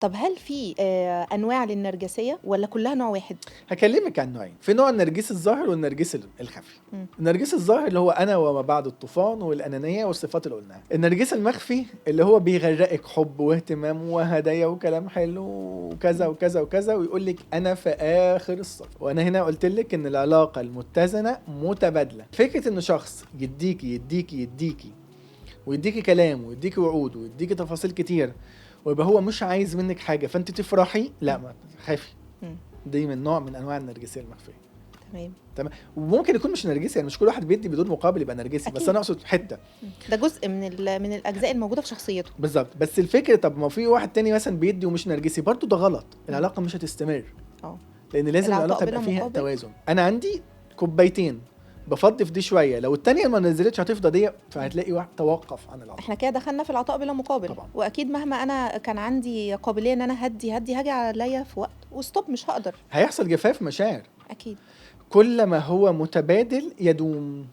طب هل في أنواع للنرجسية ولا كلها نوع واحد؟ هكلمك عن نوعين، في نوع النرجس الظاهر والنرجس الخفي. مم. النرجس الظاهر اللي هو انا وما بعد الطوفان والانانيه والصفات اللي قلناها. النرجس المخفي اللي هو بيغرقك حب واهتمام وهدايا وكلام حلو وكذا وكذا وكذا، ويقول لك انا في اخر الصف. وانا هنا قلت لك ان العلاقه المتزنه متبادله. فكره ان شخص يديكي يديكي يديكي ويديكي كلام ويديكي وعود ويديكي تفاصيل كتير، ويبقى هو مش عايز منك حاجه فانت تفرحي، لا، ما خافي. مم. دي من نوع من انواع النرجسيه المخفيه. تمام. تمام. وممكن يكون مش نرجسي، يعني مش كل واحد بيدي بدون مقابل يبقى نرجسي، بس أكيد. انا اقصد حته. ده جزء من الأجزاء الموجودة في شخصيته. بالظبط. بس الفكره، طب ما في واحد تاني مثلا بيدي ومش نرجسي، برضو ده غلط. العلاقه مش هتستمر، لان لازم العطاء العلاقه بلا يبقى فيها مقابل. توازن. انا عندي كوبايتين، بفضي في دي شويه، لو التانية ما نزلتش هتفضى دي، فهتلاقي واحد توقف عن العطاء. احنا كده دخلنا في العطاء بلا مقابل طبعا. واكيد مهما انا كان عندي قابليه ان انا هدي هاجي عليا في وقت وستوب، مش هقدر. هيحصل جفاف مشاعر. اكيد. كل ما هو متبادل يدوم.